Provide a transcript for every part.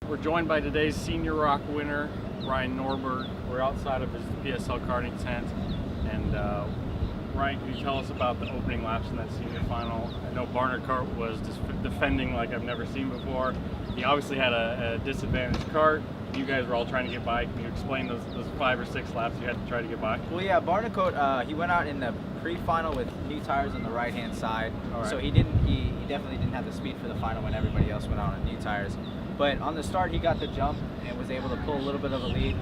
We're joined by today's Senior Rock winner, Ryan Norberg. We're outside of his PSL karting tent. And Ryan, can you tell us about the opening laps in that senior final? I know Barnacourt was just defending like I've never seen before. He obviously had a disadvantaged kart. You guys were all trying to get by. Can you explain those 5 or 6 laps you had to try to get by? Well, yeah, Barnacourt, he went out in the pre-final with new tires on the right-hand side. Right. So he definitely didn't have the speed for the final when everybody else went out on new tires. But on the start, he got the jump and was able to pull a little bit of a lead.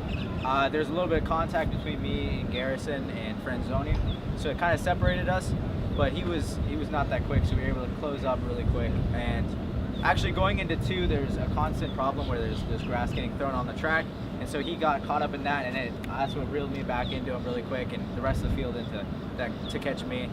There's a little bit of contact between me and Garrison and Franzoni, so it kind of separated us. But he was not that quick, so we were able to close up really quick. And actually, going into 2, there's a constant problem where there's grass getting thrown on the track, and so he got caught up in that, and that's what reeled me back into him really quick, and the rest of the field into that to catch me.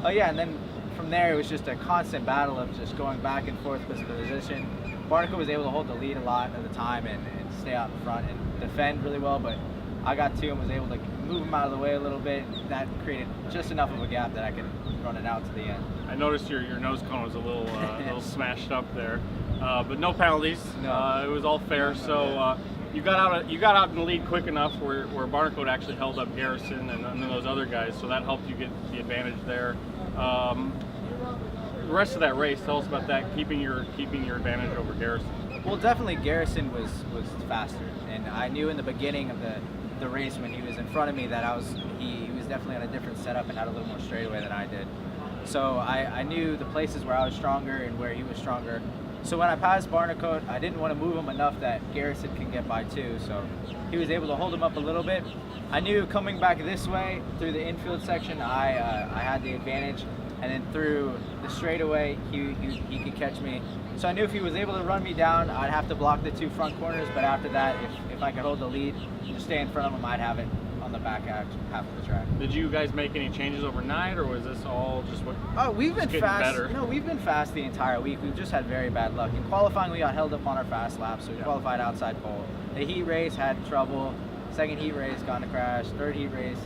Oh yeah, and then from there it was just a constant battle of just going back and forth with the position. Barnacourt was able to hold the lead a lot at the time and stay out in front and defend really well, but I got to him, was able to move him out of the way a little bit. That created just enough of a gap that I could run it out to the end. I noticed your nose cone was a little smashed up there, but no penalties. No. It was all fair. So you got out in the lead quick enough where Barnacourt actually held up Garrison and then those other guys, so that helped you get the advantage there. The rest of that race, tell us about that, keeping your advantage over Garrison. Well, definitely Garrison was faster, and I knew in the beginning of the race when he was in front of me that he was definitely on a different setup and had a little more straightaway than I did. So I knew the places where I was stronger and where he was stronger. So when I passed Barnacourt, I didn't want to move him enough that Garrison can get by too. So he was able to hold him up a little bit. I knew coming back this way through the infield section, I had the advantage, and then through the straightaway, he could catch me. So I knew if he was able to run me down, I'd have to block the 2 front corners. But after that, if I could hold the lead and stay in front of him, I'd have it on the back half of the track. Did you guys make any changes overnight, or was this all just what? Oh, we've been fast. Better? No, we've been fast the entire week. We've just had very bad luck. In qualifying, we got held up on our fast laps, so we qualified outside pole. The heat race had trouble. Second heat race got in a crash. Third heat race,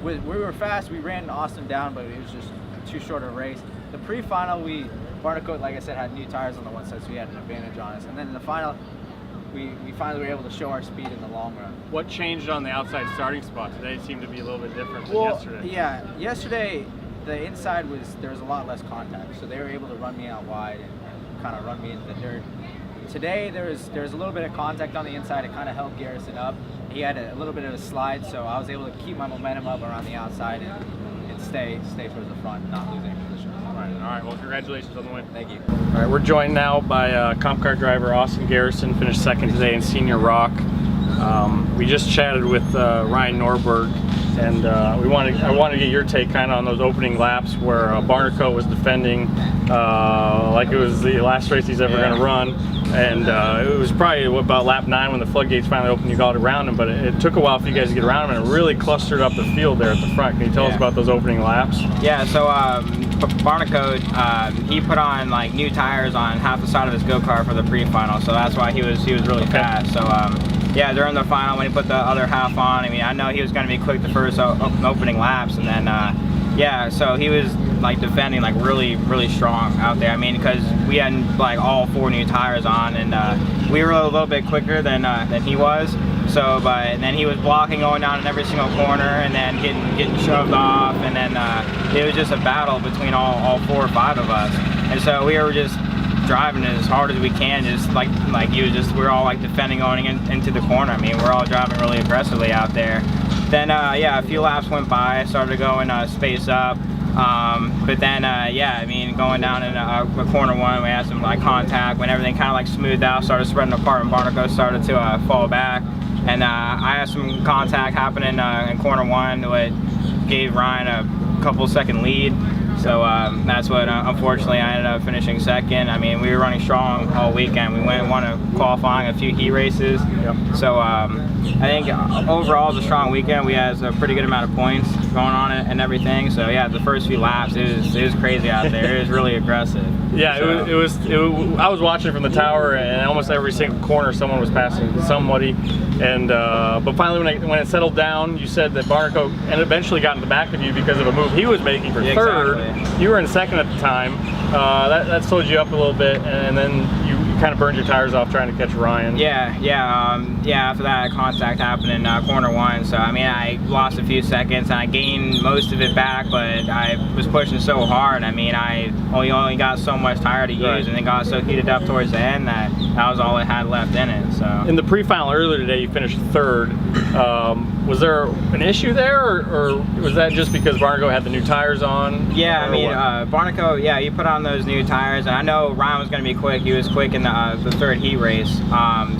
we were fast. We ran Austin down, but it was just too short a race. The pre-final, Barnacourt, like I said, had new tires on the one side, so we had an advantage on us. And then in the final, we finally were able to show our speed in the long run. What changed on the outside starting spot today? Seemed to be a little bit different than yesterday. Yeah, yesterday the inside there was a lot less contact, so they were able to run me out wide and kind of run me into the dirt. Today there was a little bit of contact on the inside. It kind of held Garrison up. He had a little bit of a slide, so I was able to keep my momentum up around the outside and stay towards the front, not losing any position. All right. Well, congratulations on the win. Thank you. All right, we're joined now by comp car driver Austin Garrison, finished 2nd today in Senior Rock. We just chatted with Ryan Norberg, and I want to get your take kind of on those opening laps where Barnacourt was defending like it was the last race he's ever going to run. And it was probably about lap 9 when the floodgates finally opened. You got around him, but it took a while for you guys to get around him, and it really clustered up the field there at the front. Can you tell us about those opening laps? Yeah, so Barnacourt, he put on like new tires on half the side of his go-kart for the pre-final, so that's why he was really fast. So yeah, during the final when he put the other half on, I mean, I know he was going to be quick the first opening laps, and then yeah, so he was like defending like really strong out there. I mean, because we had like all 4 new tires on, and we were a little bit quicker than he was. So, and then he was blocking going down in every single corner, and then getting shoved off, and then it was just a battle between all 4 or 5 of us. And so we were just driving as hard as we can, just like we're all like defending going into the corner. I mean, we're all driving really aggressively out there. Then yeah, a few laps went by, I started going space up. But then yeah, I mean, going down in corner 1, we had some like contact. When everything kind of like smoothed out, started spreading apart, and Barnacourt started to fall back. And I had some contact happening in corner 1, which gave Ryan a couple-second lead. So that's what, unfortunately, I ended up finishing 2nd. I mean, we were running strong all weekend. We won a qualifying, a few heat races. Yep. So I think overall it was a strong weekend. We had a pretty good amount of points going on and everything. So yeah, the first few laps, it was crazy out there. It was really aggressive. Yeah, so. I was watching from the tower, and almost every single corner someone was passing somebody. And but finally, when it settled down, you said that Barnacourt eventually got in the back of you because of a move he was making for 3rd. Exactly. You were in 2nd at the time. That slowed you up a little bit, and then kind of burned your tires off trying to catch Ryan. Yeah. After that contact happened in corner 1, so I mean I lost a few seconds and I gained most of it back, but I was pushing so hard. I mean I only got so much tire to use, and it got so heated up towards the end that was all it had left in it. So in the pre-final earlier today, you finished 3rd. Was there an issue there, or was that just because Barnaco had the new tires on? Yeah, I mean Barnaco, yeah, you put on those new tires, and I know Ryan was going to be quick. He was quick in the 3rd heat race.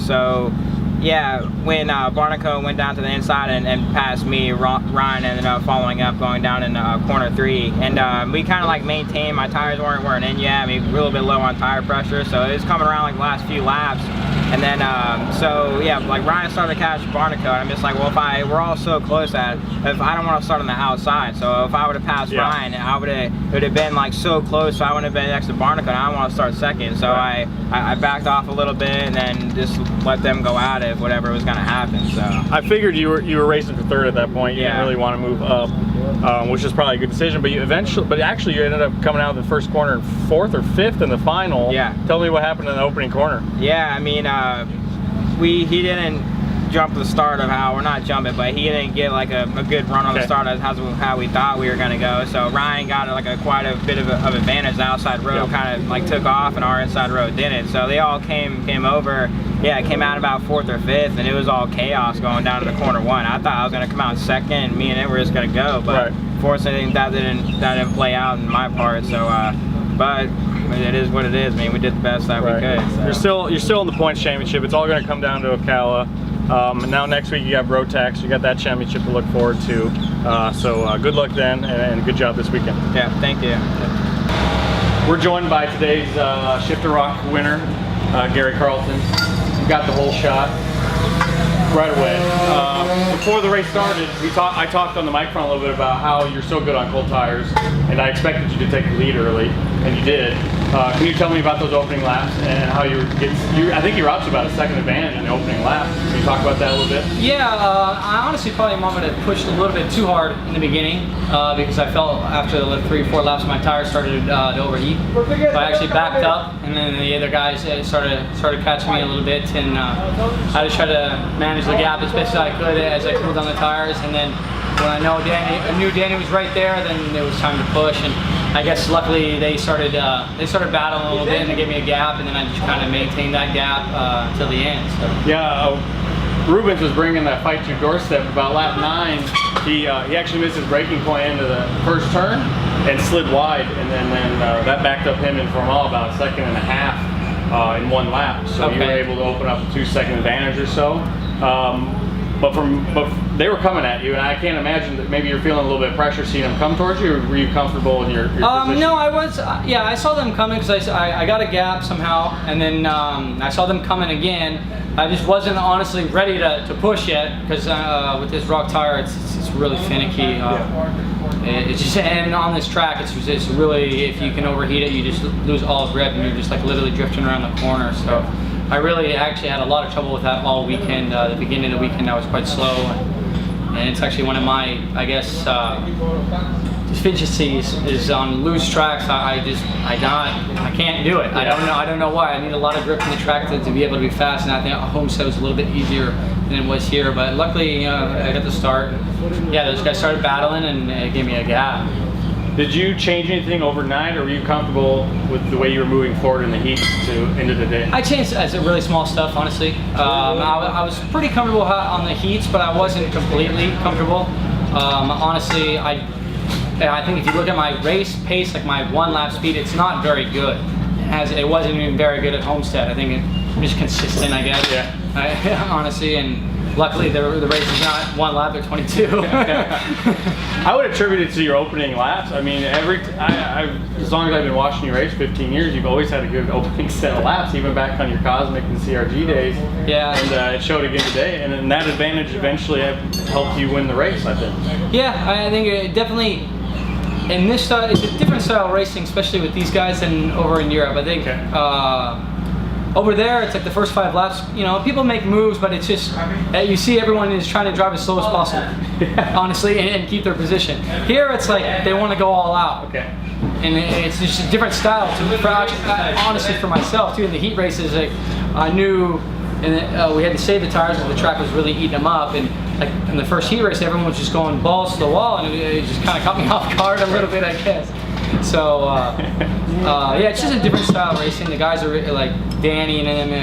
So yeah, when Barnaco went down to the inside and passed me, Ryan ended up following up, going down in corner 3, and we kind of like maintained. My tires weren't in yet. I mean, a little bit low on tire pressure, so it was coming around like the last few laps. And then, so yeah, like Ryan started to catch Barnaco, and I'm just like, well, we're all so close that if I don't want to start on the outside, so if I would have passed Ryan, it would have been like so close, so I wouldn't have been next to Barnaco, and I don't want to start second, so I backed off a little bit and then just let them go at it, whatever was going to happen. So I figured you were racing for 3rd at that point. You didn't really want to move up, which is probably a good decision. But actually you ended up coming out of the first corner in 4th or 5th in the final. Yeah. Tell me what happened in the opening corner. Yeah, I mean, he didn't jump the start of how we're not jumping, but he didn't get like a good run on the start as how we thought we were going to go. So Ryan got like quite a bit of advantage. The outside road kind of like took off, and our inside road didn't. So they all came over. Yeah, it came out about 4th or 5th, and it was all chaos going down to the corner 1. I thought I was going to come out 2nd, and me and it were just going to go, but fortunately that didn't play out in my part. So, but it is what it is. I mean, we did the best that we could. So. You're still in the points championship. It's all going to come down to Ocala. And now next week you have Rotax. You got that championship to look forward to. So good luck then, and good job this weekend. Yeah, thank you. We're joined by today's Shifter Rock winner, Gary Carlton. You got the whole shot right away. Before the race started, I talked on the microphone a little bit about how you're so good on cold tires, and I expected you to take the lead early, and you did. Can you tell me about those opening laps and how I think you're up to about a 2nd advantage in the opening lap. Can you talk about that a little bit? Yeah, I honestly probably wanted to push a little bit too hard in the beginning because I felt after the 3 or 4 laps my tires started to overheat. So I actually backed up, and then the other guys started catching me a little bit, and I just tried to manage the gap as best as I could as I cooled down the tires. And then when I knew Danny was right there, then it was time to push. And I guess luckily they started battling a little bit, and they gave me a gap, and then I just kind of maintained that gap till the end. So. Yeah, Rubens was bringing that fight to your doorstep. About lap 9, he actually missed his braking point into the first turn and slid wide, and then that backed up him and Formal about a 1.5 seconds in 1 lap. So you were able to open up a 2-second advantage or so. But they were coming at you, and I can't imagine that maybe you're feeling a little bit of pressure seeing them come towards you, or were you comfortable in your position? No, I was, yeah, I saw them coming because I got a gap somehow, and then I saw them coming again. I just wasn't honestly ready to push yet because with this rock tire, it's really finicky. It's just, and on this track, it's really, if you can overheat it, you just lose all grip, and you're just like literally drifting around the corner. So I really actually had a lot of trouble with that all weekend. The beginning of the weekend, I was quite slow, and it's actually one of my, I guess, deficiencies is on loose tracks. I can't do it. I don't know why. I need a lot of grip in the track to be able to be fast, and I think Homestead was a little bit easier than it was here. But luckily, I got the start. Yeah, those guys started battling, and it gave me a gap. Did you change anything overnight, or were you comfortable with the way you were moving forward in the heats into the day? I changed as a really small stuff, honestly. I was pretty comfortable on the heats, but I wasn't completely comfortable. Honestly, I think if you look at my race pace, like my 1 lap speed, it's not very good. It wasn't even very good at Homestead. I think I'm just consistent, I guess. Yeah. Honestly, and luckily the race is not 1 lap, they're 22. I would attribute it to your opening laps. I mean, as long as I've been watching you race, 15 years, you've always had a good opening set of laps, even back on your Cosmic and CRG days. Yeah. And it showed again today, and then that advantage eventually helped you win the race, I think. Yeah, I think it definitely, in this style, it's a different style of racing, especially with these guys than over in Europe. I think over there, it's like the first 5 laps, people make moves, but it's just, you see everyone is trying to drive as slow as possible, honestly, and keep their position. Here, it's like they want to go all out. Okay. and it's just a different style to me. Honestly, for myself too, in the heat races, like, I knew, and we had to save the tires because the track was really eating them up. And like in the first heat race, everyone was just going balls to the wall, and it just kind of caught me off guard a little bit, I guess. So yeah, it's just a different style of racing. The guys are like Danny and him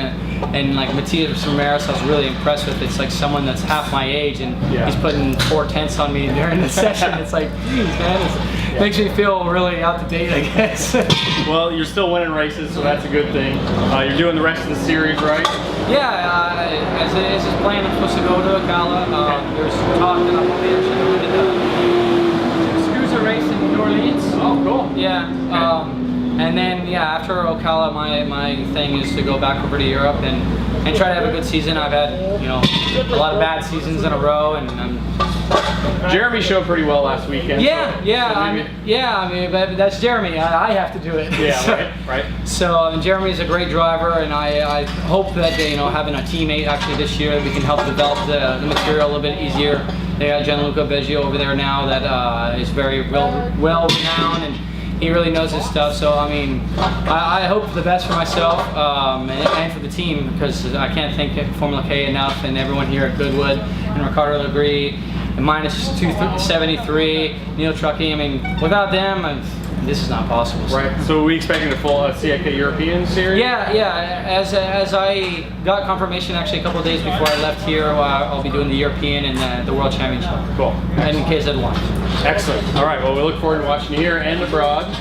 and like Matias Ramirez, I was really impressed with. It's like someone that's half my age, and he's putting 4/10 on me during the session. It's like, geez, man, it makes me feel really out to date, I guess. Well, you're still winning races, so that's a good thing. You're doing the rest of the series, right? Yeah, as is planned, I'm supposed to go to Ocala. There's talk that I'm going to actually go to the Scusa race in New Orleans. Oh, cool. Yeah. Okay. And then, yeah, after Ocala, my thing is to go back over to Europe and try to have a good season. I've had, you know, a lot of bad seasons in a row, and Jeremy showed pretty well last weekend. Yeah, so, yeah, so I mean, but that's Jeremy. I have to do it. Yeah, So, right. So Jeremy's a great driver, and I hope that, you know, having a teammate actually this year, we can help develop the material a little bit easier. They got Gianluca Beggio over there now that is very well renowned, and he really knows his stuff. So I mean, I hope the best for myself and for the team, because I can't thank Formula K enough, and everyone here at Goodwood, and Ricardo Legree, and minus 273, Neil Truckee. I mean, without them, this is not possible. So. Right. So are we expecting a full CIK European series? Yeah. As I got confirmation actually a couple of days before I left here, I'll be doing the European and the World Championship. Cool. And in KZ1. Excellent. All right. Well, we look forward to watching you here and abroad.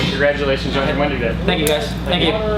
Congratulations on your win today. Thank you, guys. Thank you.